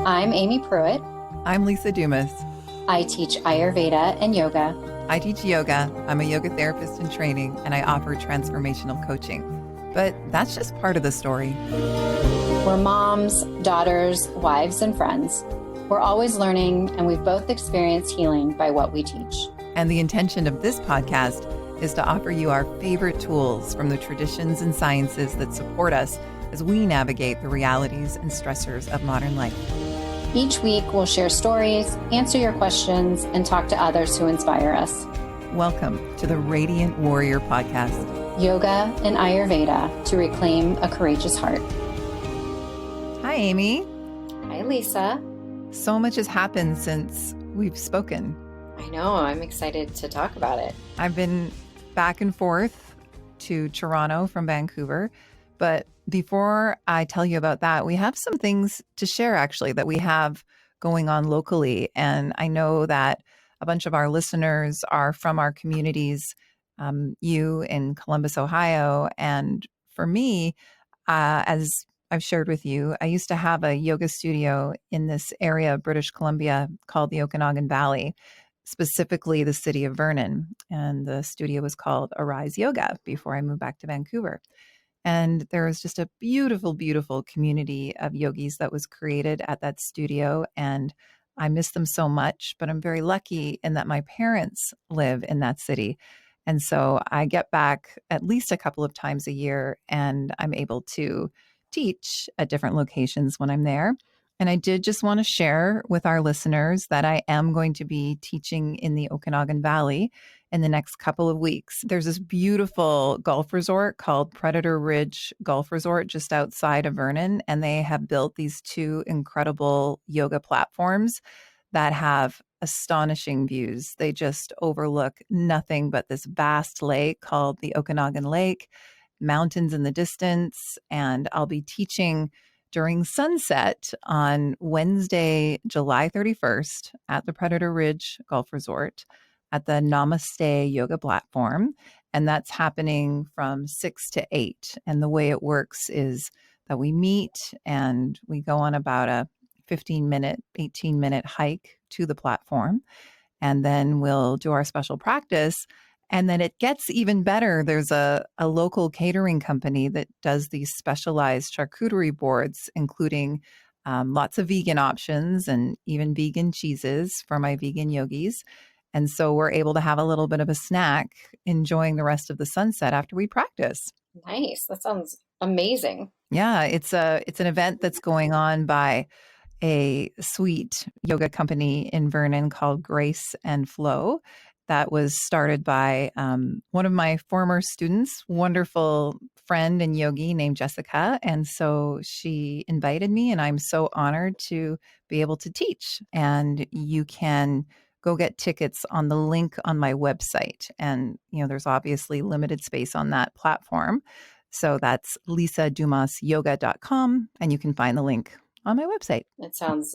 I'm Aimee Pruitt. I'm Lisa Dumas. I teach Ayurveda and yoga. I teach yoga. I'm a yoga therapist in training, and I offer transformational coaching. But that's just part of the story. We're moms, daughters, wives, and friends. We're always learning, and we've both experienced healing by what we teach. And the intention of this podcast is to offer you our favorite tools from the traditions and sciences that support us as we navigate the realities and stressors of modern life. Each week, we'll share stories, answer your questions, and talk to others who inspire us. Welcome to the Radiant Warrior Podcast. Yoga and Ayurveda to reclaim a courageous heart. Hi, Aimee. Hi, Lisa. So much has happened since we've spoken. I know. I'm excited to talk about it. I've been back and forth to Toronto from Vancouver, but before I tell you about that, we have some things to share actually that we have going on locally. And I know that a bunch of our listeners are from our communities, you in Columbus, Ohio. And for me, as I've shared with you, I used to have a yoga studio in this area of British Columbia called the Okanagan Valley, specifically the city of Vernon. And the studio was called Arise Yoga before I moved back to Vancouver. And there was just a beautiful, beautiful community of yogis that was created at that studio. And I miss them so much, but I'm very lucky in that my parents live in that city. And so I get back at least a couple of times a year and I'm able to teach at different locations when I'm there. And I did just want to share with our listeners that I am going to be teaching in the Okanagan Valley in the next couple of weeks. There's this beautiful golf resort called Predator Ridge Golf Resort just outside of Vernon. And they have built these two incredible yoga platforms that have astonishing views. They just overlook nothing but this vast lake called the Okanagan Lake, mountains in the distance. And I'll be teaching during sunset on Wednesday, July 31st at the Predator Ridge Golf Resort at the Namaste Yoga platform. And that's happening from 6 to 8. And the way it works is that we meet and we go on about a 15-minute, 18-minute hike to the platform. And then we'll do our special practice. And then it gets even better. There's a local catering company that does these specialized charcuterie boards, including lots of vegan options and even vegan cheeses for my vegan yogis. And so we're able to have a little bit of a snack, enjoying the rest of the sunset after we practice. Nice. That sounds amazing. Yeah, it's an event that's going on by a sweet yoga company in Vernon called Grace and Flow. That was started by one of my former students, wonderful friend and yogi named Jessica. And so she invited me, and I'm so honored to be able to teach. And you can go get tickets on the link on my website. And, there's obviously limited space on that platform. So that's lisadumasyoga.com, and you can find the link on my website. It sounds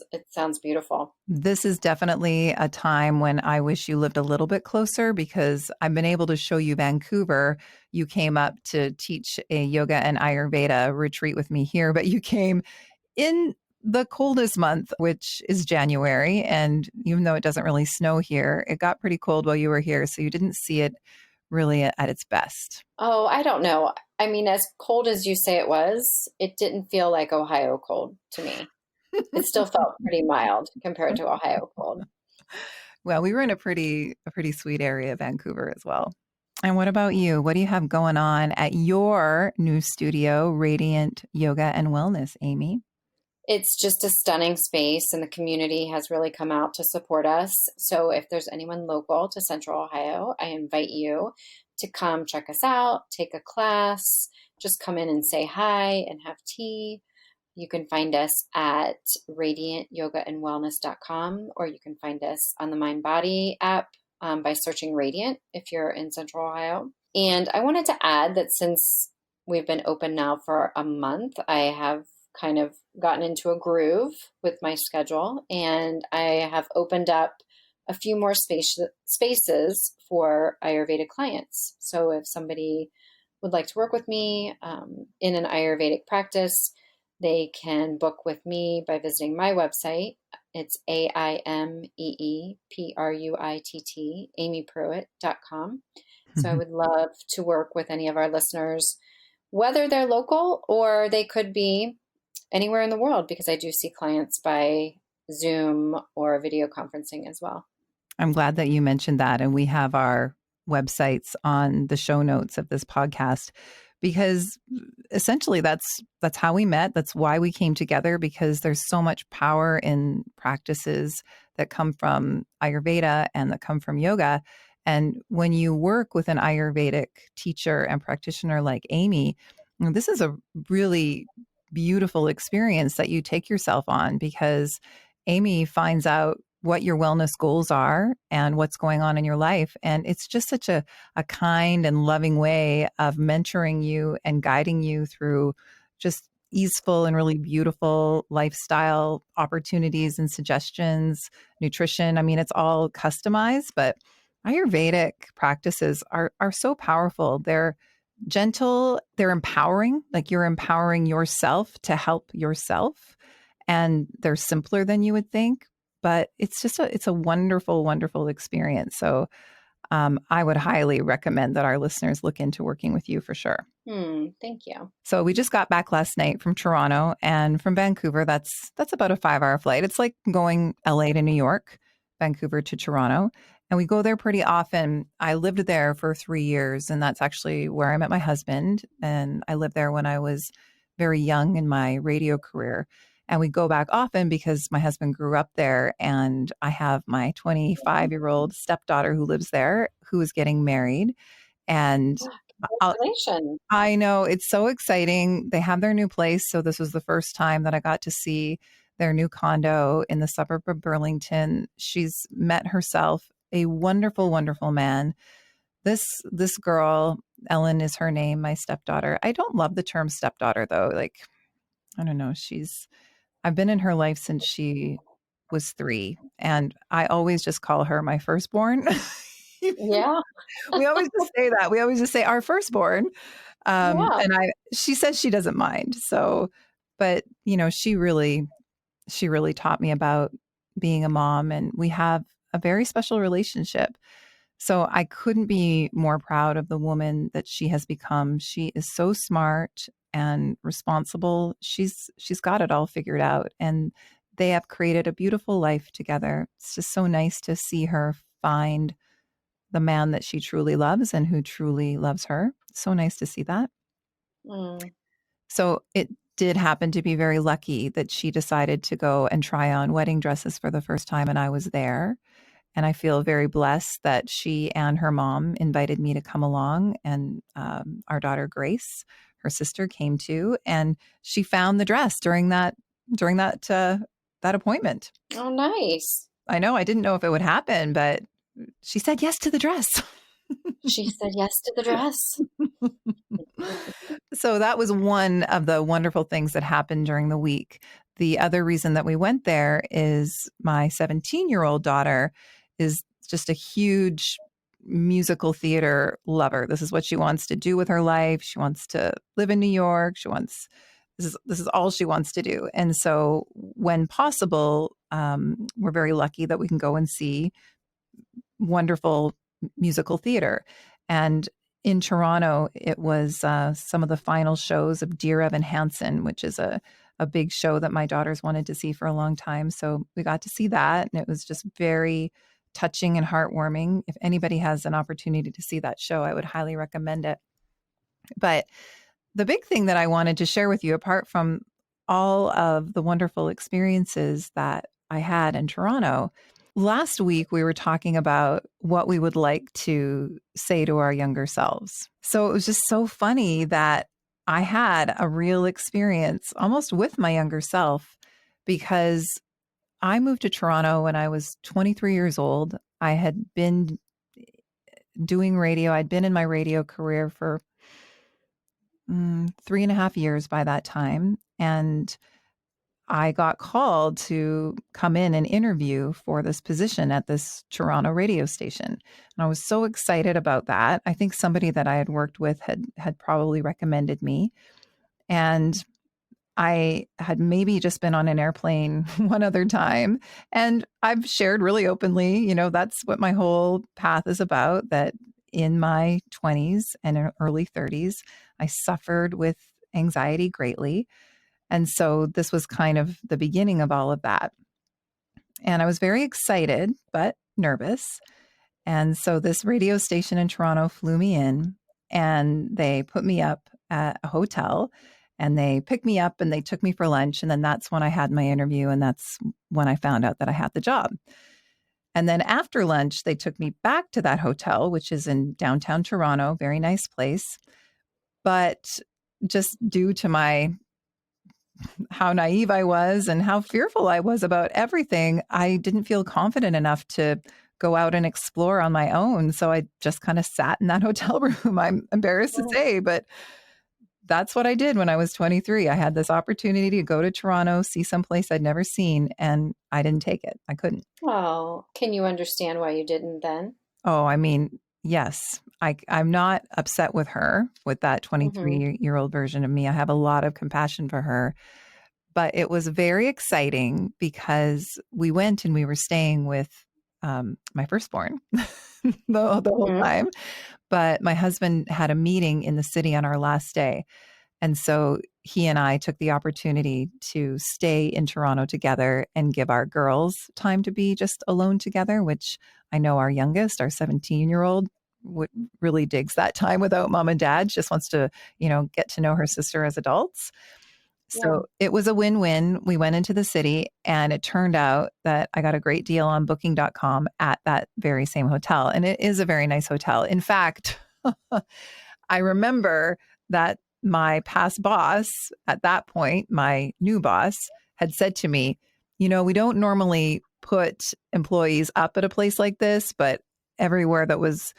beautiful. This is definitely a time when I wish you lived a little bit closer, because I've been able to show you Vancouver. You came up to teach a yoga and Ayurveda retreat with me here, but you came in the coldest month, which is January. And even though it doesn't really snow here, it got pretty cold while you were here. So you didn't see it really at its best. Oh, I don't know. I mean, as cold as you say it was, it didn't feel like Ohio cold to me. It still felt pretty mild compared to Ohio cold. Well, we were in a pretty sweet area, Vancouver, as well. And what about you? What do you have going on at your new studio, Radiant Yoga and Wellness, Aimee? It's just a stunning space, and the community has really come out to support us. So if there's anyone local to Central Ohio, I invite you to come check us out, take a class, just come in and say hi and have tea. You can find us at radiantyogaandwellness.com, or you can find us on the MindBody app by searching Radiant if you're in Central Ohio. And I wanted to add that since we've been open now for a month, I have kind of gotten into a groove with my schedule, and I have opened up a few more spaces for Ayurvedic clients. So if somebody would like to work with me in an Ayurvedic practice, they can book with me by visiting my website. It's AIMEEPRUITT, AimiePruitt.com. So I would love to work with any of our listeners, whether they're local or they could be anywhere in the world, because I do see clients by Zoom or video conferencing as well. I'm glad that you mentioned that. And we have our websites on the show notes of this podcast because essentially that's how we met. That's why we came together, because there's so much power in practices that come from Ayurveda and that come from yoga. And when you work with an Ayurvedic teacher and practitioner like Aimee, this is a really beautiful experience that you take yourself on, because Aimee finds out what your wellness goals are and what's going on in your life. And it's just such a kind and loving way of mentoring you and guiding you through just easeful and really beautiful lifestyle opportunities and suggestions, nutrition. I mean, it's all customized, but Ayurvedic practices are so powerful. They're gentle, they're empowering, like you're empowering yourself to help yourself. And they're simpler than you would think, but it's a wonderful, wonderful experience. So I would highly recommend that our listeners look into working with you for sure. Thank you. So we just got back last night from Toronto, and from Vancouver, that's about a 5-hour flight. It's like going LA to New York, Vancouver to Toronto. And we go there pretty often. I lived there for 3 years, and that's actually where I met my husband. And I lived there when I was very young in my radio career. And we go back often because my husband grew up there, and I have my 25-year-old stepdaughter who lives there, who is getting married. And I'll, Congratulations. I know, it's so exciting. They have their new place. So this was the first time that I got to see their new condo in the suburb of Burlington. She's met herself a wonderful, wonderful man. This girl, Ellen is her name, my stepdaughter. I don't love the term stepdaughter though. Like, I don't know. I've been in her life since she was 3, and I always just call her my firstborn. Yeah. We always just say that. We always just say our firstborn. Yeah. And she says she doesn't mind. So, but she really taught me about being a mom, and we have a very special relationship. So I couldn't be more proud of the woman that she has become. She is so smart and responsible. She's got it all figured out, and they have created a beautiful life together. It's just so nice to see her find the man that she truly loves and who truly loves her. So nice to see that. Mm. So it did happen to be very lucky that she decided to go and try on wedding dresses for the first time, and I was there. And I feel very blessed that she and her mom invited me to come along, and our daughter Grace, her sister, came too, and she found the dress during that appointment. Oh, nice. I know, I didn't know if it would happen, but she said yes to the dress. She said yes to the dress. So that was one of the wonderful things that happened during the week. The other reason that we went there is my 17-year-old daughter is just a huge musical theater lover. This is what she wants to do with her life. She wants to live in New York. This is all she wants to do. And so when possible, we're very lucky that we can go and see wonderful musical theater. And in Toronto, it was some of the final shows of Dear Evan Hansen, which is a big show that my daughters wanted to see for a long time. So we got to see that, and it was just very touching and heartwarming. If anybody has an opportunity to see that show, I would highly recommend it. But the big thing that I wanted to share with you, apart from all of the wonderful experiences that I had in Toronto, last week we were talking about what we would like to say to our younger selves. So it was just so funny that I had a real experience almost with my younger self, because I moved to Toronto when I was 23 years old. I had been doing radio. I'd been in my radio career for 3.5 years by that time. And I got called to come in and interview for this position at this Toronto radio station. And I was so excited about that. I think somebody that I had worked with had probably recommended me. And I had maybe just been on an airplane one other time. And I've shared really openly, that's what my whole path is about, that in my 20s and early 30s, I suffered with anxiety greatly. And so this was kind of the beginning of all of that. And I was very excited, but nervous. And so this radio station in Toronto flew me in and they put me up at a hotel and they picked me up and they took me for lunch. And then that's when I had my interview. And that's when I found out that I had the job. And then after lunch, they took me back to that hotel, which is in downtown Toronto, very nice place. But just due to my how naive I was and how fearful I was about everything, I didn't feel confident enough to go out and explore on my own. So I just kind of sat in that hotel room. I'm embarrassed to say, but that's what I did when I was 23. I had this opportunity to go to Toronto, see someplace I'd never seen, and I didn't take it. I couldn't. Oh, can you understand why you didn't then? Oh, I mean, yes, I'm not upset with her, with that Hmm. 23-year-old version of me. I have a lot of compassion for her. But it was very exciting because we went and we were staying with my firstborn the whole Hmm. time. But my husband had a meeting in the city on our last day. And so he and I took the opportunity to stay in Toronto together and give our girls time to be just alone together, which I know our youngest, our 17-year-old, really digs that time without mom and dad, just wants to, get to know her sister as adults. Yeah. So it was a win-win. We went into the city and it turned out that I got a great deal on booking.com at that very same hotel. And it is a very nice hotel. In fact, I remember that my past boss at that point, my new boss, had said to me, we don't normally put employees up at a place like this, but everywhere that was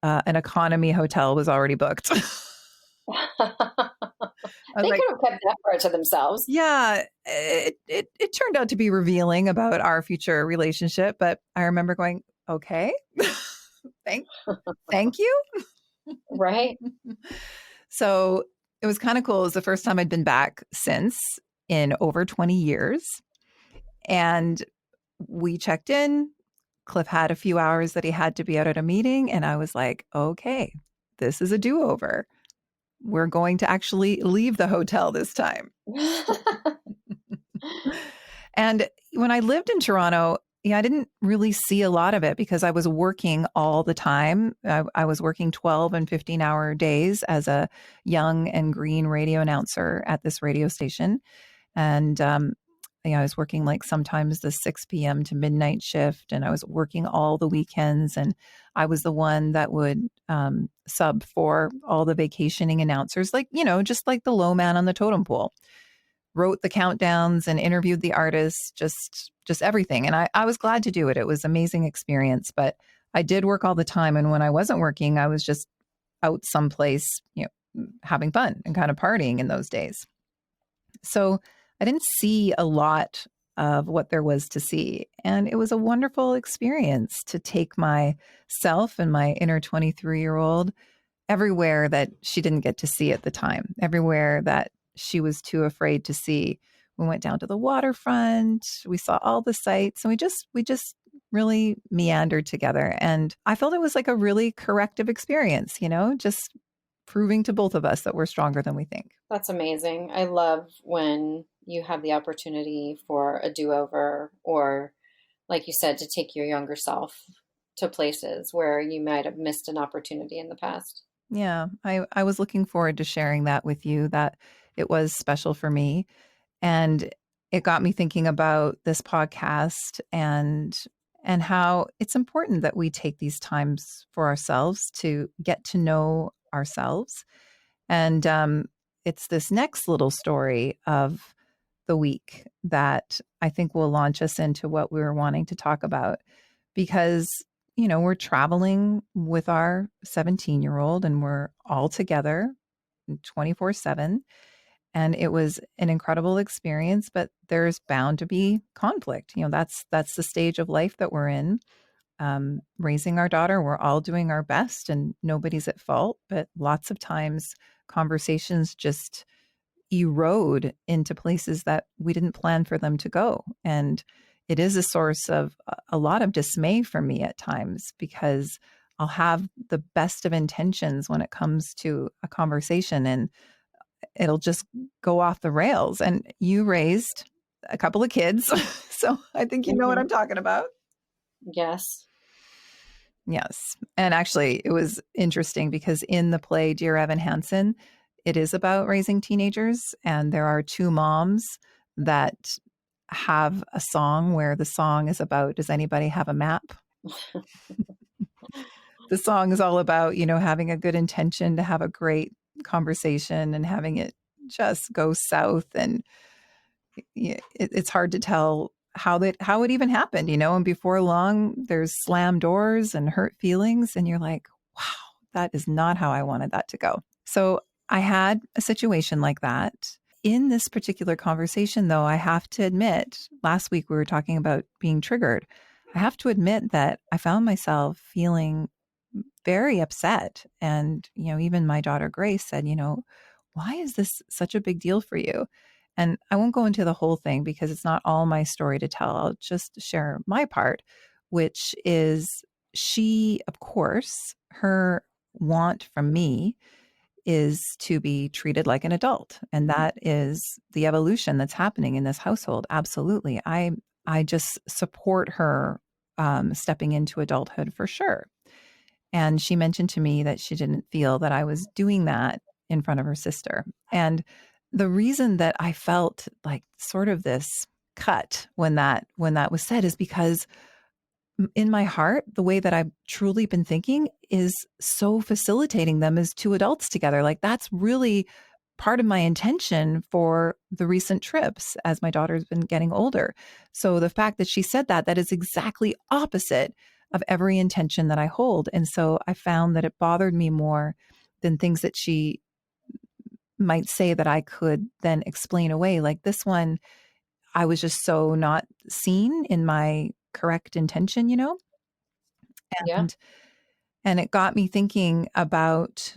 an economy hotel was already booked. I was They like, could have kept that part to themselves. yeah, it turned out to be revealing about our future relationship, but I remember going, "Okay. Thank thank you." Right? So, it was kinda cool. It was the first time I'd been back since in over 20 years, and we checked in. Cliff had a few hours that he had to be out at a meeting, and I was like, "Okay, this is a do-over. We're going to actually leave the hotel this time." And when I lived in Toronto, yeah, I didn't really see a lot of it because I was working all the time. I was working 12 and 15-hour days as a young and green radio announcer at this radio station. And yeah, I was working like sometimes the 6 p.m. to midnight shift, and I was working all the weekends. And I was the one that would sub for all the vacationing announcers, like, just like the low man on the totem pole, wrote the countdowns and interviewed the artists, just everything. And I was glad to do it. It was an amazing experience, but I did work all the time. And when I wasn't working, I was just out someplace, having fun and kind of partying in those days. So I didn't see a lot of what there was to see. And it was a wonderful experience to take myself and my inner 23-year-old everywhere that she didn't get to see at the time, everywhere that she was too afraid to see. We went down to the waterfront, we saw all the sights, and we just really meandered together. And I felt it was like a really corrective experience, just proving to both of us that we're stronger than we think. That's amazing. I love when you have the opportunity for a do-over or, like you said, to take your younger self to places where you might have missed an opportunity in the past. Yeah, I was looking forward to sharing that with you, that it was special for me. And it got me thinking about this podcast and how it's important that we take these times for ourselves to get to know ourselves. And it's this next little story of the week that I think will launch us into what we were wanting to talk about because, we're traveling with our 17-year-old and we're all together 24/7. And it was an incredible experience, but there's bound to be conflict. That's the stage of life that we're in. Raising our daughter, we're all doing our best and nobody's at fault, but lots of times conversations just erode into places that we didn't plan for them to go. And it is a source of a lot of dismay for me at times, because I'll have the best of intentions when it comes to a conversation, and it'll just go off the rails. And you raised a couple of kids, so I think you know what Hmm. I'm talking about. Yes. Yes. And actually, it was interesting because in the play Dear Evan Hansen, it is about raising teenagers. And there are two moms that have a song where the song is about, does anybody have a map? The song is all about, having a good intention to have a great conversation and having it just go south. And it's hard to tell how it even happened, and before long there's slammed doors and hurt feelings, and you're like, wow, that is not how I wanted that to go. So I had a situation like that. In this particular conversation, though, I have to admit, last week we were talking about being triggered. I have to admit that I found myself feeling very upset. And, even my daughter Grace said, why is this such a big deal for you? And I won't go into the whole thing because it's not all my story to tell. I'll just share my part, which is she, of course, her want from me is to be treated like an adult. And that is the evolution that's happening in this household. Absolutely. I just support her stepping into adulthood for sure. And she mentioned to me that she didn't feel that I was doing that in front of her sister. And the reason that I felt like sort of this cut when that was said is because in my heart, the way that I've truly been thinking is so facilitating them as two adults together. Like that's really part of my intention for the recent trips as my daughter's been getting older. So the fact that she said that is exactly opposite of every intention that I hold. And so I found that it bothered me more than things that she might say that I could then explain away. Like this one, I was just so not seen in my correct intention. Yeah. And and it got me thinking about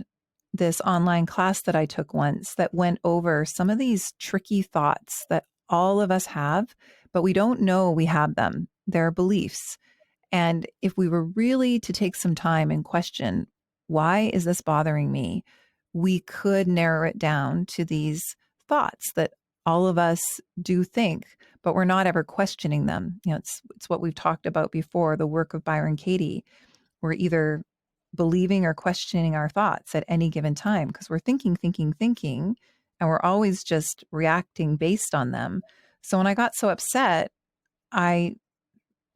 this online class that I took once that went over some of these tricky thoughts that all of us have, but we don't know we have them. They're beliefs. And if we were really to take some time and question, why is this bothering me? We could narrow it down to these thoughts that all of us do think, but we're not ever questioning them. It's what we've talked about before, the work of Byron Katie. We're either believing or questioning our thoughts at any given time because we're thinking, thinking, thinking, and we're always just reacting based on them. So when I got so upset, I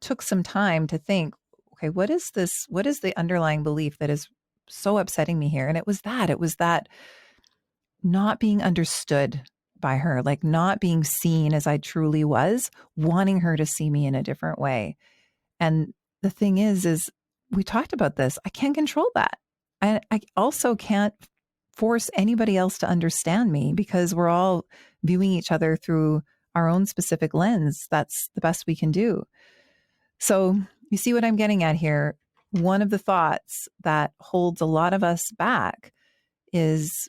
took some time to think, okay, what is this? What is the underlying belief that is so upsetting me here? And it was that not being understood by her, like not being seen as I truly was, wanting her to see me in a different way. And the thing is we talked about this. I can't control that. I also can't force anybody else to understand me because we're all viewing each other through our own specific lens. That's the best we can do. So you see what I'm getting at here. One of the thoughts that holds a lot of us back is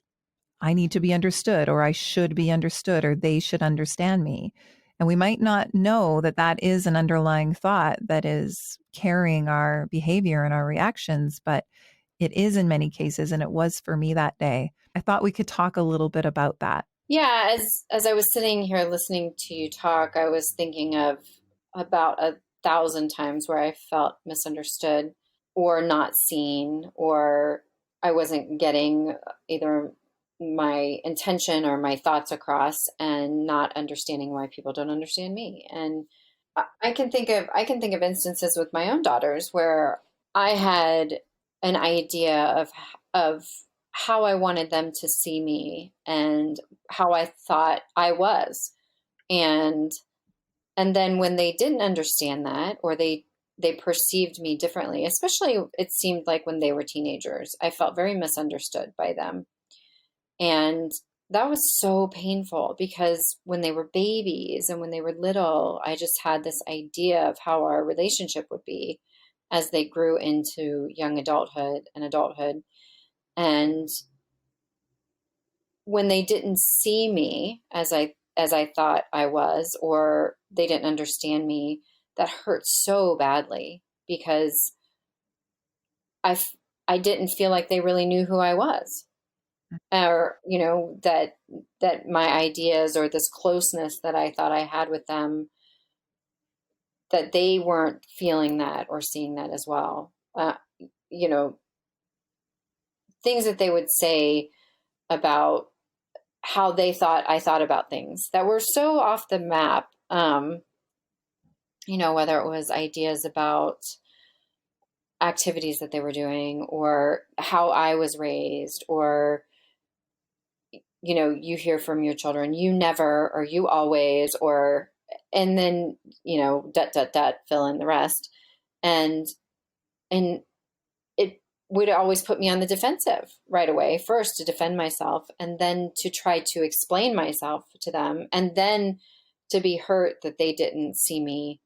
I need to be understood, or I should be understood, or they should understand me. And we might not know that that is an underlying thought that is carrying our behavior and our reactions, but it is in many cases. And it was for me that day. I thought we could talk a little bit about that. Yeah, as I was sitting here listening to you talk, I was thinking of about 1,000 times where I felt misunderstood or not seen, or I wasn't getting either my intention or my thoughts across, and not understanding why people don't understand me. And I can think of instances with my own daughters where I had an idea of how I wanted them to see me and how I thought I was. And and then when they didn't understand that, or they perceived me differently, especially it seemed like when they were teenagers, I felt very misunderstood by them. And that was so painful because when they were babies and when they were little, I just had this idea of how our relationship would be as they grew into young adulthood and adulthood. And when they didn't see me as I thought I was, or they didn't understand me, that hurt so badly because I I didn't feel like they really knew who I was, or that my ideas or this closeness that I thought I had with them, that they weren't feeling that or seeing that as well. You know, things that they would say about how they thought I thought about things that were so off the map. Whether it was ideas about activities that they were doing or how I was raised, or, you hear from your children, you never, or you always, or, and then, dot, dot, dot, fill in the rest. And, and it would always put me on the defensive right away, first to defend myself, and then to try to explain myself to them, and then to be hurt that they didn't see me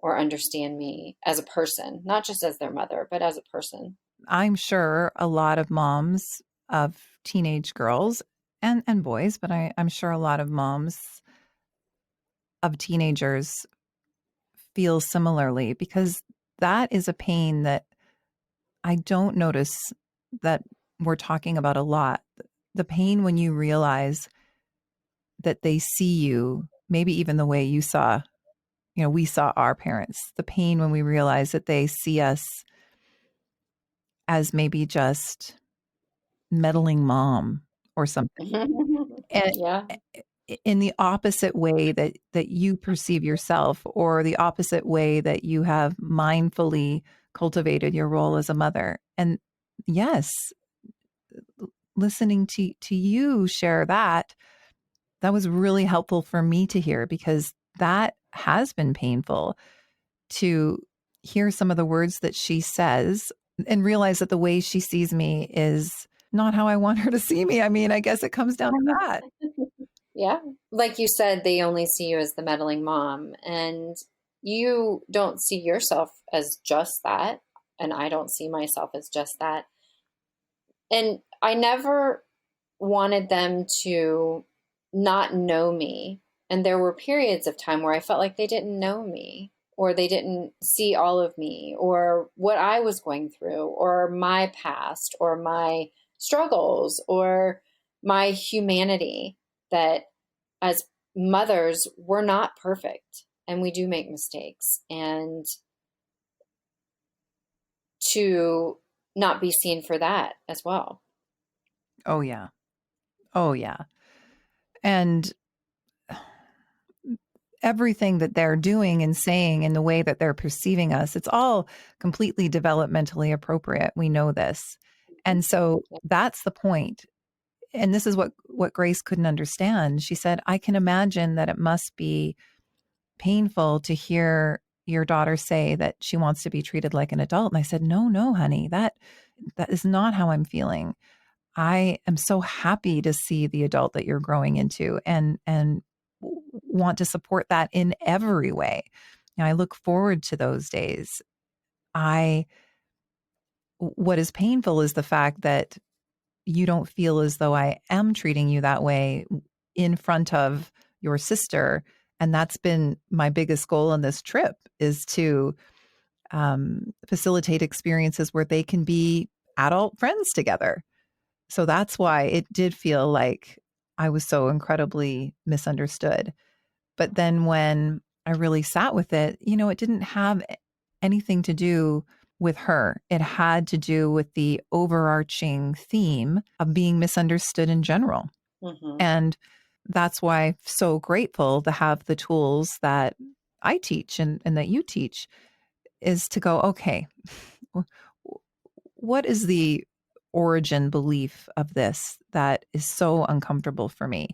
or understand me as a person, not just as their mother, but as a person. I'm sure a lot of moms of teenage girls and boys, but I'm sure a lot of moms of teenagers feel similarly, because that is a pain that I don't notice that we're talking about a lot. The pain when you realize that they see you, maybe even the way we saw our parents, the pain when we realize that they see us as maybe just meddling mom or something. And Yeah. in the opposite way that you perceive yourself, or the opposite way that you have mindfully cultivated your role as a mother. And yes, listening to you share that was really helpful for me to hear, because that has been painful to hear some of the words that she says and realize that the way she sees me is not how I want her to see me. I mean, I guess it comes down to that. Yeah. Like you said, they only see you as the meddling mom, and you don't see yourself as just that. And I don't see myself as just that. And I never wanted them to not know me. And there were periods of time where I felt like they didn't know me, or they didn't see all of me, or what I was going through, or my past, or my struggles, or my humanity. That as mothers, we're not perfect and we do make mistakes. And to not be seen for that as well. Oh, yeah. Oh, yeah. And everything that they're doing and saying and the way that they're perceiving us, it's all completely developmentally appropriate. We know this. And so that's the point. And this is what Grace couldn't understand. She said, I can imagine that it must be painful to hear your daughter say that she wants to be treated like an adult. And I said, no, no, honey, that is not how I'm feeling. I am so happy to see the adult that you're growing into, and want to support that in every way. I look forward to those days. I What is painful is the fact that you don't feel as though I am treating you that way in front of your sister. And that's been my biggest goal on this trip, is to facilitate experiences where they can be adult friends together. So that's why it did feel like I was so incredibly misunderstood. But then when I really sat with it, it didn't have anything to do with her. It had to do with the overarching theme of being misunderstood in general. Mm-hmm. And that's why I'm so grateful to have the tools that I teach and that you teach, is to go, okay, what is the origin belief of this that is so uncomfortable for me?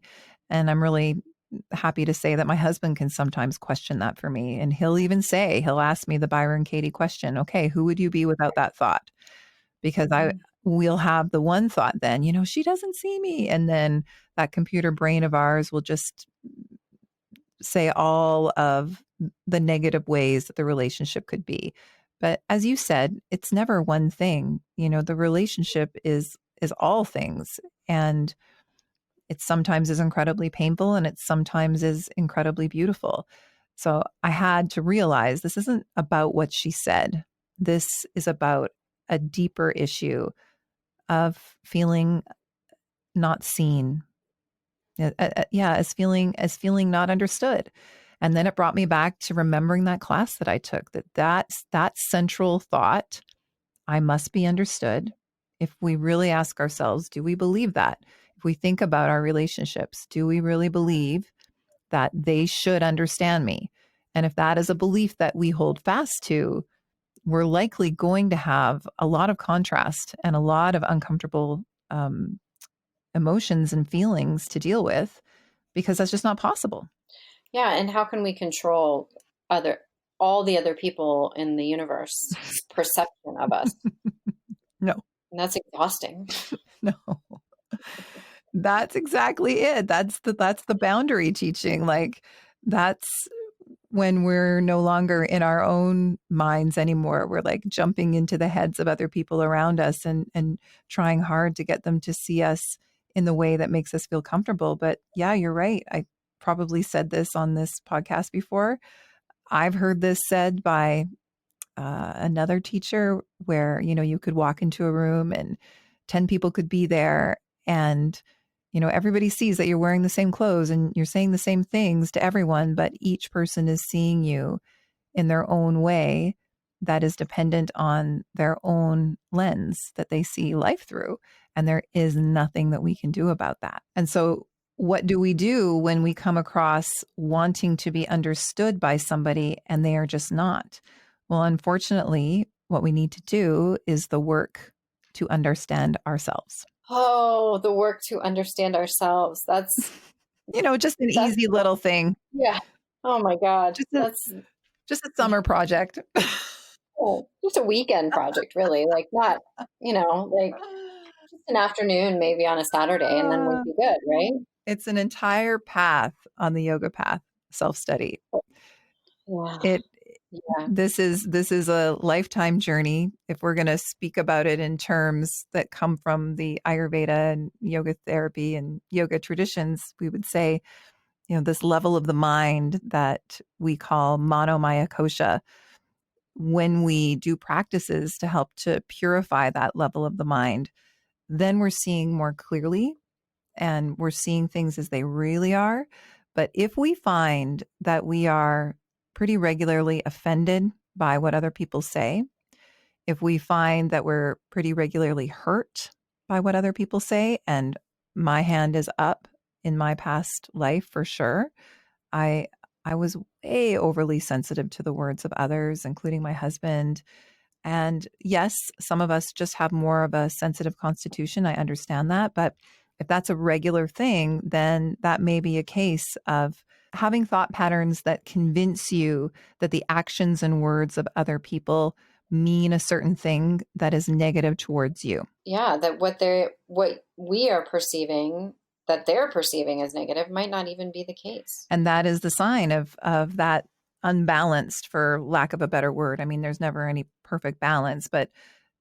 And I'm really happy to say that my husband can sometimes question that for me. And he'll ask me the Byron Katie question, okay, who would you be without that thought? Because we'll have the one thought then, she doesn't see me. And then that computer brain of ours will just say all of the negative ways that the relationship could be. But as you said, it's never one thing. The relationship is all things. And It sometimes is incredibly painful and it sometimes is incredibly beautiful. So I had to realize this isn't about what she said. This is about a deeper issue of feeling not seen. Yeah, as feeling not understood. And then it brought me back to remembering that class that I took, that central thought, I must be understood. If we really ask ourselves, do we believe that? If we think about our relationships, do we really believe that they should understand me? And if that is a belief that we hold fast to, we're likely going to have a lot of contrast and a lot of uncomfortable emotions and feelings to deal with because that's just not possible. Yeah, and how can we control other all the other people in the universe's perception of us? No, And that's exhausting. no. That's exactly it. That's the boundary teaching. Like that's when we're no longer in our own minds anymore. We're like jumping into the heads of other people around us and trying hard to get them to see us in the way that makes us feel comfortable. But yeah, you're right. I probably said this on this podcast before. I've heard this said by another teacher where, you could walk into a room and 10 people could be there and, everybody sees that you're wearing the same clothes and you're saying the same things to everyone, but each person is seeing you in their own way that is dependent on their own lens that they see life through. And there is nothing that we can do about that. And so, what do we do when we come across wanting to be understood by somebody and they are just not? Well, unfortunately, what we need to do is the work to understand ourselves. Oh, the work to understand ourselves. Just an That's easy little thing, yeah. Oh my God. just a just a summer project. Just a weekend project, really. Like not, like just an afternoon, maybe on a Saturday, and then we'd Uh, be good, right? It's an entire path on the yoga path, self-study. Yeah. It Yeah. this is a lifetime journey. If we're going to speak about it in terms that come from the Ayurveda and yoga therapy and yoga traditions, we would say, this level of the mind that we call manomaya kosha, when we do practices to help to purify that level of the mind, then we're seeing more clearly and we're seeing things as they really are. But if we find that we are pretty regularly offended by what other people say, if we find that we're pretty regularly hurt by what other people say, and my hand is up in my past life for sure, I I was way overly sensitive to the words of others, including my husband. And yes, some of us just have more of a sensitive constitution. I understand that. But if that's a regular thing, then that may be a case of having thought patterns that convince you that the actions and words of other people mean a certain thing that is negative towards you. Yeah. That what we are perceiving that they're perceiving as negative might not even be the case. And that is the sign of that unbalanced, for lack of a better word. I mean, there's never any perfect balance, but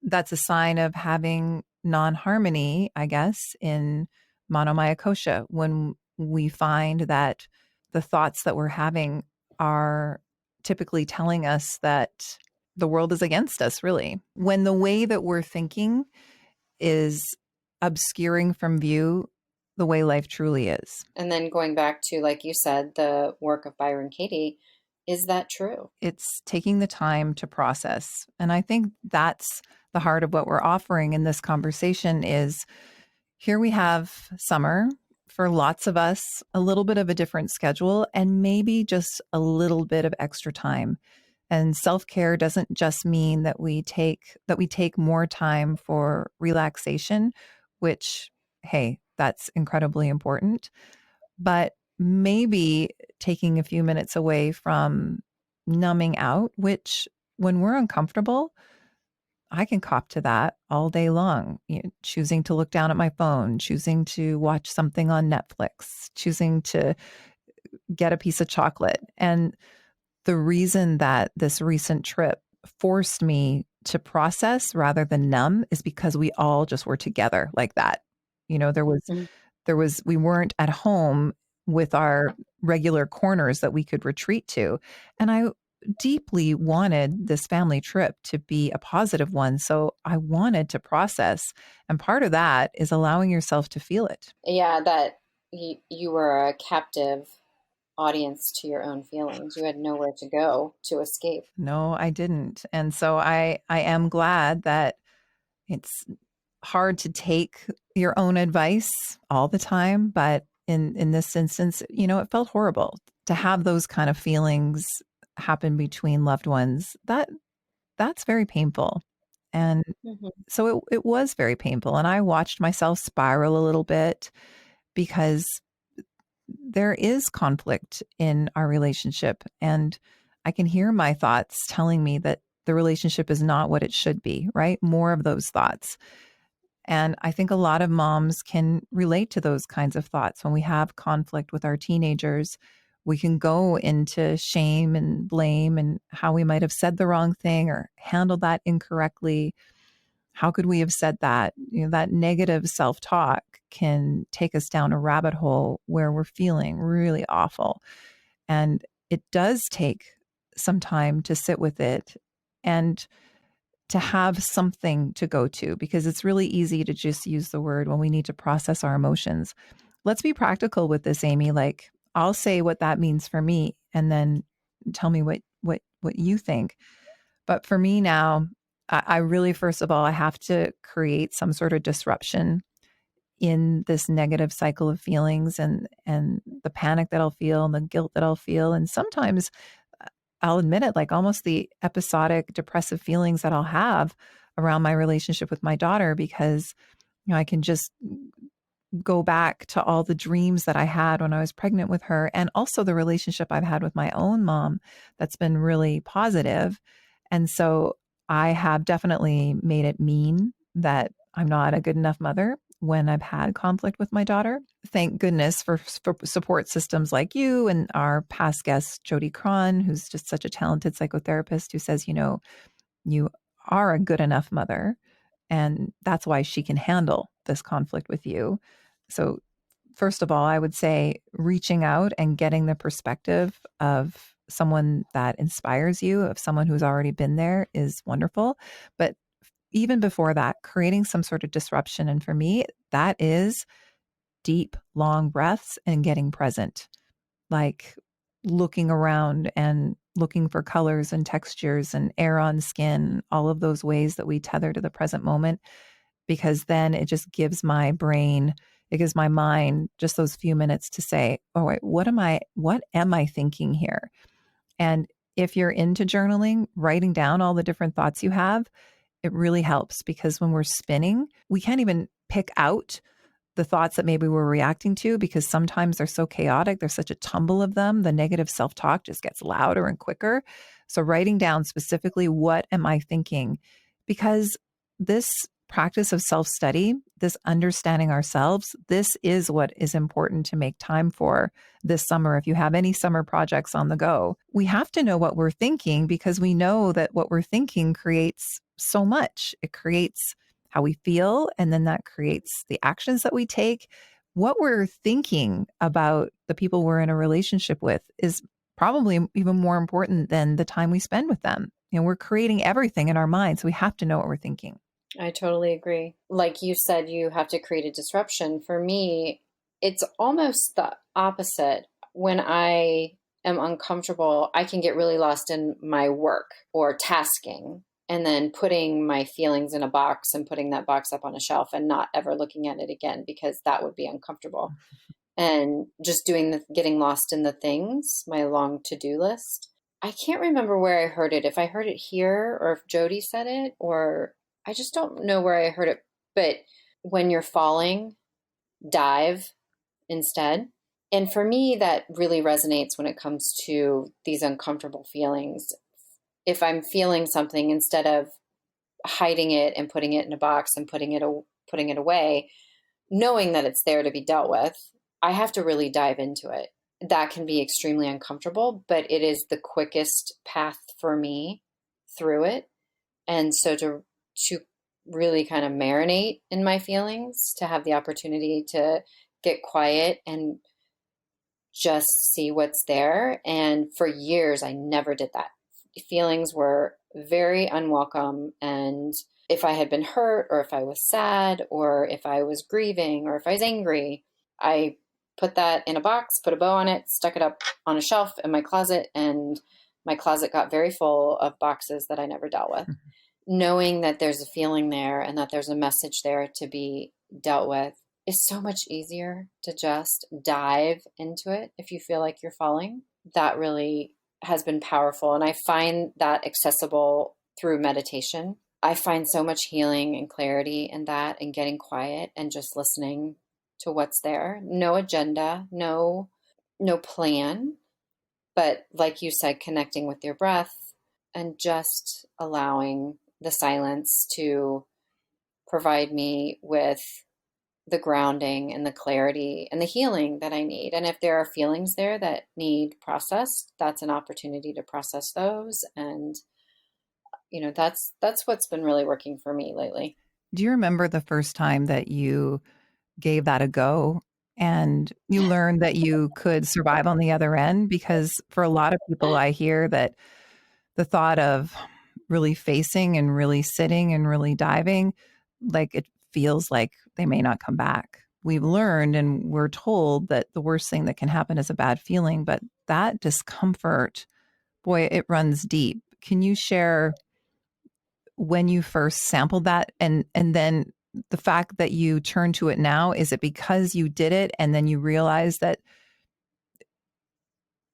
that's a sign of having non-harmony, I guess, in monomaya kosha, when we find that the thoughts that we're having are typically telling us that the world is against us, really. When the way that we're thinking is obscuring from view the way life truly is. And then going back to, like you said, the work of Byron Katie, is that true? It's taking the time to process. And I think that's the heart of what we're offering in this conversation is here we have summer for lots of us, a little bit of a different schedule and maybe just a little bit of extra time. And self-care doesn't just mean that we take more time for relaxation, which hey, that's incredibly important, but maybe taking a few minutes away from numbing out, which when we're uncomfortable, I can cop to that all day long. Choosing to look down at my phone, choosing to watch something on Netflix, choosing to get a piece of chocolate. And the reason that this recent trip forced me to process rather than numb is because we all just were together like that. There was Mhm. we weren't at home with our regular corners that we could retreat to. And I deeply wanted this family trip to be a positive one. So I wanted to process. And part of that is allowing yourself to feel it. Yeah, that you were a captive audience to your own feelings. You had nowhere to go to escape. No, I didn't. And so I am glad that it's hard to take your own advice all the time, but in this instance, it felt horrible to have those kind of feelings happen between loved ones. That's very painful. And Hmm. so it was very painful. And I watched myself spiral a little bit because there is conflict in our relationship. And I can hear my thoughts telling me that the relationship is not what it should be, right? More of those thoughts. And I think a lot of moms can relate to those kinds of thoughts. When we have conflict with our teenagers, we can go into shame and blame and how we might have said the wrong thing or handled that incorrectly. How could we have said that? That negative self talk can take us down a rabbit hole where we're feeling really awful. And it does take some time to sit with it and to have something to go to, because it's really easy to just use the word when we need to process our emotions. Let's be practical with this, Aimee. Like, I'll say what that means for me and then tell me what you think. But for me now, I really, first of all, I have to create some sort of disruption in this negative cycle of feelings and the panic that I'll feel and the guilt that I'll feel. And sometimes I'll admit it, like almost the episodic depressive feelings that I'll have around my relationship with my daughter, because I can just go back to all the dreams that I had when I was pregnant with her, and also the relationship I've had with my own mom that's been really positive. And so I have definitely made it mean that I'm not a good enough mother when I've had conflict with my daughter. Thank goodness for support systems like you and our past guest, Jody Cron, who's just such a talented psychotherapist who says, you are a good enough mother. And that's why she can handle this conflict with you. So, first of all, I would say reaching out and getting the perspective of someone that inspires you, of someone who's already been there, is wonderful. But even before that, creating some sort of disruption. And for me, that is deep, long breaths and getting present, like looking around and looking for colors and textures and air on skin, all of those ways that we tether to the present moment, because then it just gives my brain, it gives my mind just those few minutes to say, oh, wait, what am I thinking here? And if you're into journaling, writing down all the different thoughts you have, it really helps, because when we're spinning, we can't even pick out the thoughts that maybe we're reacting to, because sometimes they're so chaotic. There's such a tumble of them. The negative self talk just gets louder and quicker. So, writing down specifically, what am I thinking? Because this practice of self study, this understanding ourselves, this is what is important to make time for this summer. If you have any summer projects on the go, we have to know what we're thinking, because we know that what we're thinking creates so much. It creates how we feel, and then that creates the actions that we take. What we're thinking about the people we're in a relationship with is probably even more important than the time we spend with them. We're creating everything in our minds. So we have to know what we're thinking. I totally agree. Like you said, you have to create a disruption. For me, it's almost the opposite. When I am uncomfortable, I can get really lost in my work or tasking, and then putting my feelings in a box and putting that box up on a shelf and not ever looking at it again, because that would be uncomfortable. And just getting lost in the things, my long to-do list. I can't remember where I heard it, if I heard it here or if Jody said it, or I just don't know where I heard it. But when you're falling, dive instead. And for me, that really resonates when it comes to these uncomfortable feelings. If I'm feeling something, instead of hiding it and putting it in a box and putting it away, knowing that it's there to be dealt with, I have to really dive into it. That can be extremely uncomfortable, but it is the quickest path for me through it. And so to really kind of marinate in my feelings, to have the opportunity to get quiet and just see what's there. And for years, I never did that. Feelings were very unwelcome. And if I had been hurt, or if I was sad, or if I was grieving, or if I was angry, I put that in a box, put a bow on it, stuck it up on a shelf in my closet. And my closet got very full of boxes that I never dealt with. Knowing that there's a feeling there and that there's a message there to be dealt with is so much easier to just dive into it if you feel like you're falling. That really has been powerful. And I find that accessible through meditation. I find so much healing and clarity in that, and getting quiet and just listening to what's there. No agenda, no plan, but like you said, connecting with your breath and just allowing the silence to provide me with the grounding and the clarity and the healing that I need. And if there are feelings there that need processed, that's an opportunity to process those. And that's what's been really working for me lately. Do you remember the first time that you gave that a go and you learned that you could survive on the other end? Because for a lot of people, I hear that the thought of really facing and really sitting and really diving, like it feels like they may not come back. We've learned and we're told that the worst thing that can happen is a bad feeling, but that discomfort, boy, it runs deep. Can you share when you first sampled that, and then the fact that you turn to it now? Is it because you did it and then you realized that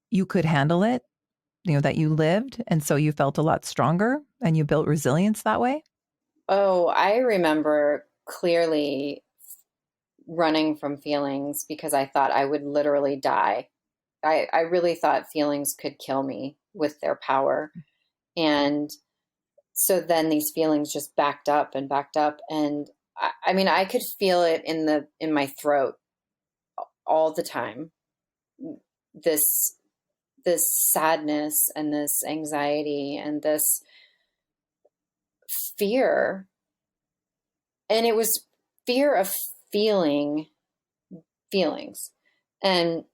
you could handle it, that you lived, and so you felt a lot stronger and you built resilience that way? Oh, I remember clearly running from feelings because I thought I would literally die. I really thought feelings could kill me with their power. And so then these feelings just backed up and backed up. And I mean, I could feel it in my throat all the time. This, this sadness and this anxiety and this fear. And it was fear of feeling feelings. And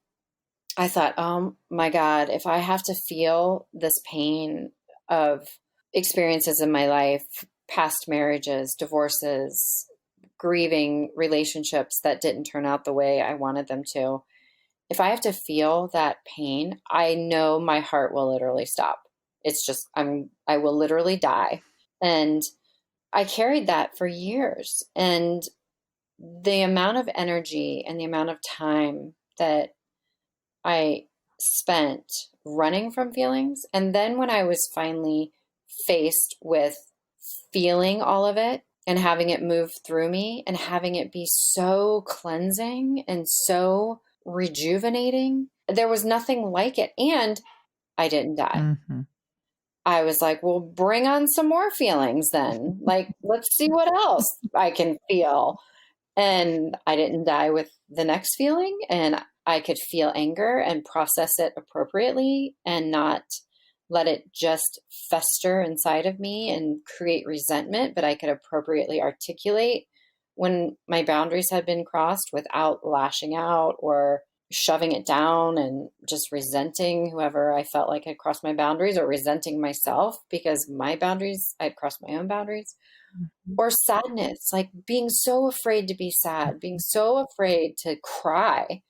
I thought, oh my God, if I have to feel this pain of experiences in my life, past marriages, divorces, grieving relationships that didn't turn out the way I wanted them to, if I have to feel that pain, I know my heart will literally stop. It's just, I will literally die. And I carried that for years. And the amount of energy and the amount of time that I spent running from feelings. And then when I was finally faced with feeling all of it and having it move through me and having it be so cleansing and so rejuvenating, there was nothing like it. And I didn't die. Mm-hmm. I was like, well, bring on some more feelings then. Like, let's see what else I can feel. And I didn't die with the next feeling. And I could feel anger and process it appropriately and not let it just fester inside of me and create resentment, but I could appropriately articulate when my boundaries had been crossed without lashing out or shoving it down and just resenting whoever I felt like had crossed my boundaries, or resenting myself because I'd crossed my own boundaries. Or sadness, like being so afraid to be sad, being so afraid to cry.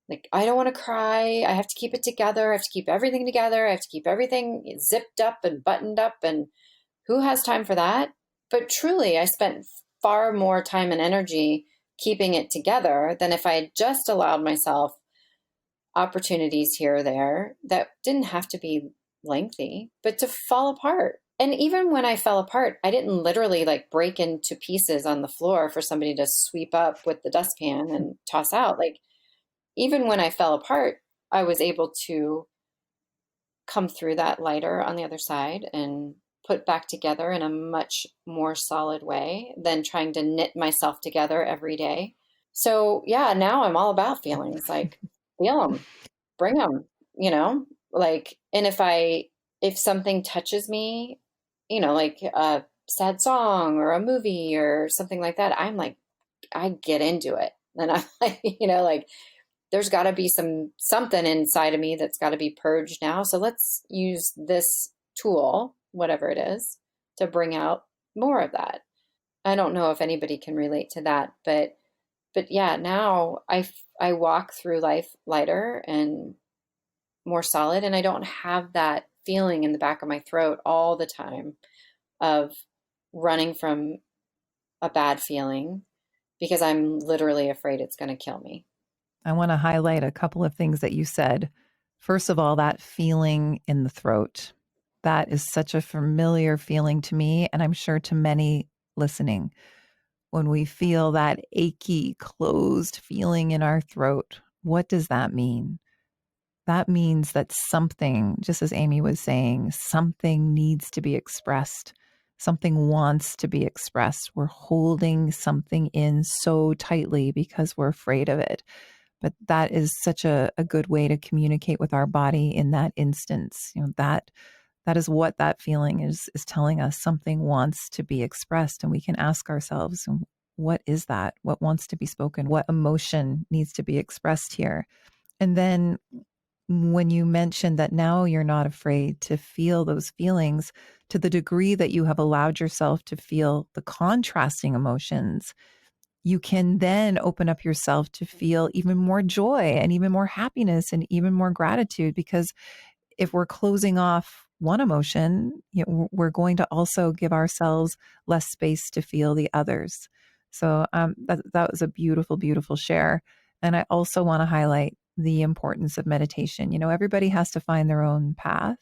Like, I don't want to cry. I have to keep it together. I have to keep everything together. I have to keep everything zipped up and buttoned up. And who has time for that? But truly, I spent far more time and energy keeping it together than if I had just allowed myself opportunities here or there that didn't have to be lengthy, but to fall apart. And even when I fell apart, I didn't literally like break into pieces on the floor for somebody to sweep up with the dustpan and toss out. Like, even when I fell apart, I was able to come through that lighter on the other side and put back together in a much more solid way than trying to knit myself together every day. So yeah, now I'm all about feelings. Like, feel them, bring them, like, and if something touches me, like a sad song or a movie or something like that, I'm like, I get into it. And I'm like, like there's got to be something inside of me that's got to be purged now. So let's use this tool, whatever it is, to bring out more of that. I don't know if anybody can relate to that, but yeah, now I walk through life lighter and more solid, and I don't have that feeling in the back of my throat all the time of running from a bad feeling because I'm literally afraid it's going to kill me. I want to highlight a couple of things that you said. First of all, that feeling in the throat. That is such a familiar feeling to me, and I'm sure to many listening. When we feel that achy, closed feeling in our throat, what does that mean? That means that something, just as Aimee was saying, something needs to be expressed. Something wants to be expressed. We're holding something in so tightly because we're afraid of it. But that is such a good way to communicate with our body in that instance. That is what that feeling is telling us. Something wants to be expressed, and we can ask ourselves, what is that? What wants to be spoken? What emotion needs to be expressed here? And then when you mentioned that now you're not afraid to feel those feelings to the degree that you have allowed yourself to feel the contrasting emotions, you can then open up yourself to feel even more joy and even more happiness and even more gratitude. Because if we're closing off one emotion, we're going to also give ourselves less space to feel the others. So that was a beautiful, beautiful share. And I also want to highlight the importance of meditation. Everybody has to find their own path,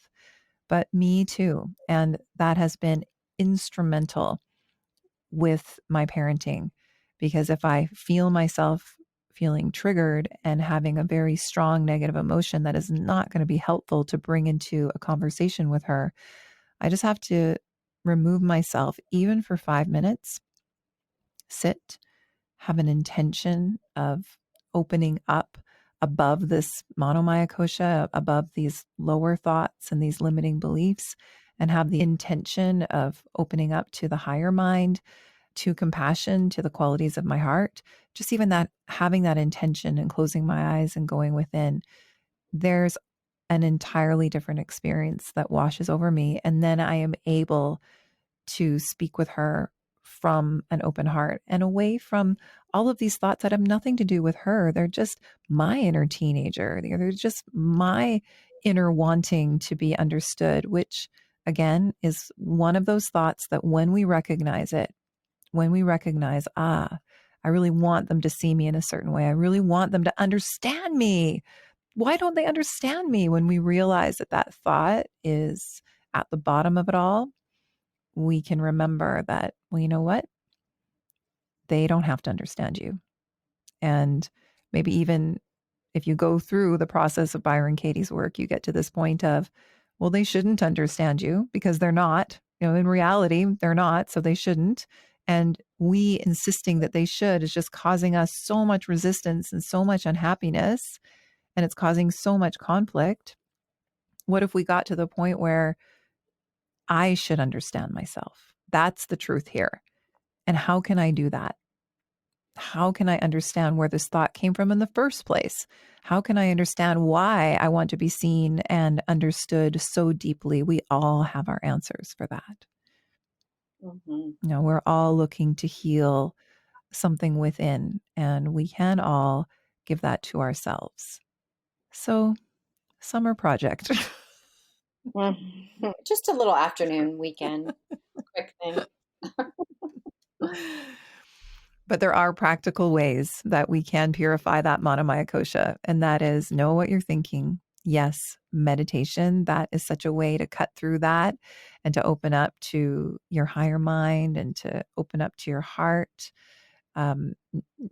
but me too. And that has been instrumental with my parenting, because if I feel myself feeling triggered and having a very strong negative emotion that is not going to be helpful to bring into a conversation with her, I just have to remove myself, even for 5 minutes, sit, have an intention of opening up above this monomyakosha, above these lower thoughts and these limiting beliefs, and have the intention of opening up to the higher mind, to compassion, to the qualities of my heart. Just even that, having that intention and closing my eyes and going within, there's an entirely different experience that washes over me. And then I am able to speak with her from an open heart and away from all of these thoughts that have nothing to do with her. They're just my inner teenager. They're just my inner wanting to be understood, which again is one of those thoughts that when we recognize it, when we recognize, I really want them to see me in a certain way. I really want them to understand me. Why don't they understand me? When we realize that that thought is at the bottom of it all, we can remember that, well, you know what? They don't have to understand you. And maybe even if you go through the process of Byron Katie's work, you get to this point of, well, they shouldn't understand you because they're not. In reality, they're not, so they shouldn't. And we insisting that they should is just causing us so much resistance and so much unhappiness, and it's causing so much conflict. What if we got to the point where I should understand myself? That's the truth here. And how can I do that? How can I understand where this thought came from in the first place? How can I understand why I want to be seen and understood so deeply? We all have our answers for that. Mm-hmm. We're all looking to heal something within, and we can all give that to ourselves. So, summer project. Mm-hmm. Just a little afternoon weekend, quick thing. But there are practical ways that we can purify that monomyakosha, and that is know what you're thinking. Yes, meditation, that is such a way to cut through that and to open up to your higher mind and to open up to your heart. Um,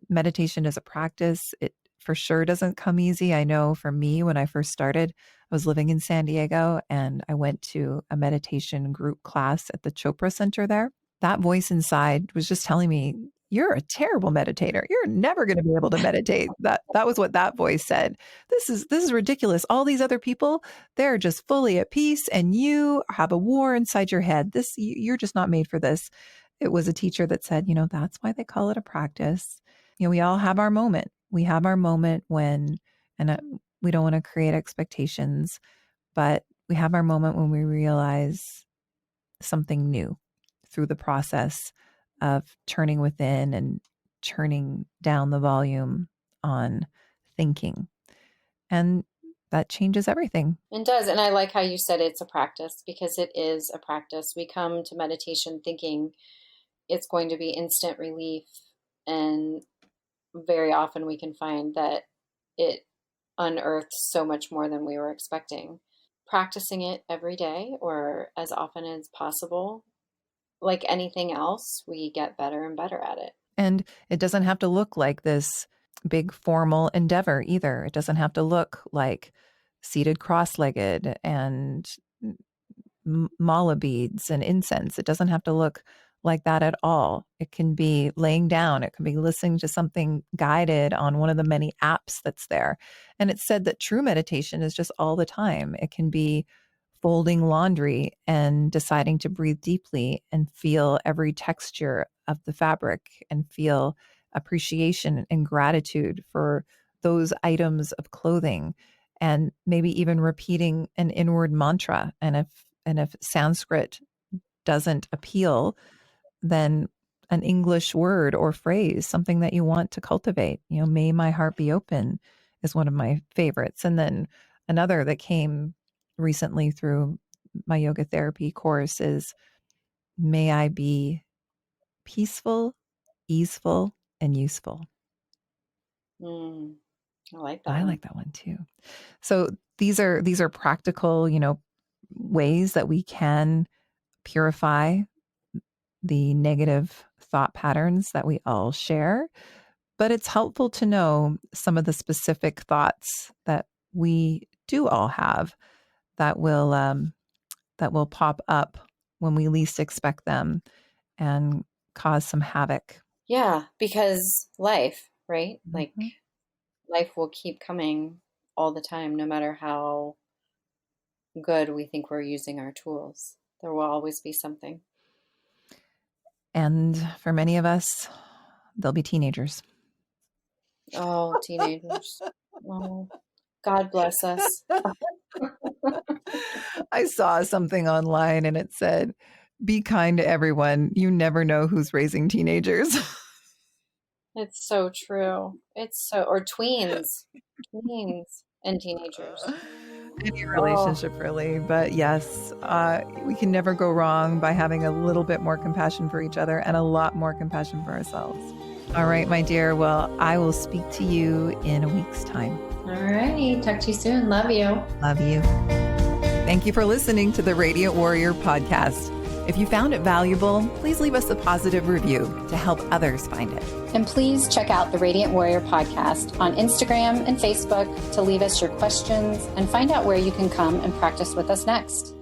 Meditation is a practice. It for sure doesn't come easy. I know for me, when I first started, I was living in San Diego and I went to a meditation group class at the Chopra Center there. That voice inside was just telling me, you're a terrible meditator. You're never going to be able to meditate. That was what that voice said. This is ridiculous. All these other people, they're just fully at peace and you have a war inside your head. You're just not made for this. It was a teacher that said, that's why they call it a practice. We all have our moment. We have our moment when, and we don't want to create expectations, but we have our moment when we realize something new through the process of turning within and turning down the volume on thinking. And that changes everything. It does. And I like how you said it's a practice, because it is a practice. We come to meditation thinking it's going to be instant relief. And very often we can find that it unearths so much more than we were expecting. Practicing it every day or as often as possible, like anything else, we get better and better at it. And it doesn't have to look like this big formal endeavor either. It doesn't have to look like seated cross-legged and mala beads and incense. It doesn't have to look like that at all. It can be laying down. It can be listening to something guided on one of the many apps that's there. And it's said that true meditation is just all the time. It can be folding laundry and deciding to breathe deeply and feel every texture of the fabric and feel appreciation and gratitude for those items of clothing, and maybe even repeating an inward mantra. And if Sanskrit doesn't appeal, then an English word or phrase, something that you want to cultivate. May my heart be open is one of my favorites. And then another that came recently through my yoga therapy course is, may I be peaceful, easeful, and useful. I like that I one. like that one too. So these are practical, ways that we can purify the negative thought patterns that we all share. But it's helpful to know some of the specific thoughts that we do all have that will pop up when we least expect them and cause some havoc. Yeah, because life, right? Like Mhm. life will keep coming all the time, no matter how good we think we're using our tools. There will always be something. And for many of us, they'll be teenagers. Oh, teenagers. Oh, God bless us. I saw something online and it said, be kind to everyone. You never know who's raising teenagers. It's so true. Or tweens and teenagers. Any Oh, relationship, really. But yes, we can never go wrong by having a little bit more compassion for each other and a lot more compassion for ourselves. All right, my dear. Well, I will speak to you in a week's time. all right. Talk to you soon. Love you. Love you. Thank you for listening to the Radiant Warrior podcast. If you found it valuable, please leave us a positive review to help others find it. And please check out the Radiant Warrior podcast on Instagram and Facebook to leave us your questions and find out where you can come and practice with us next.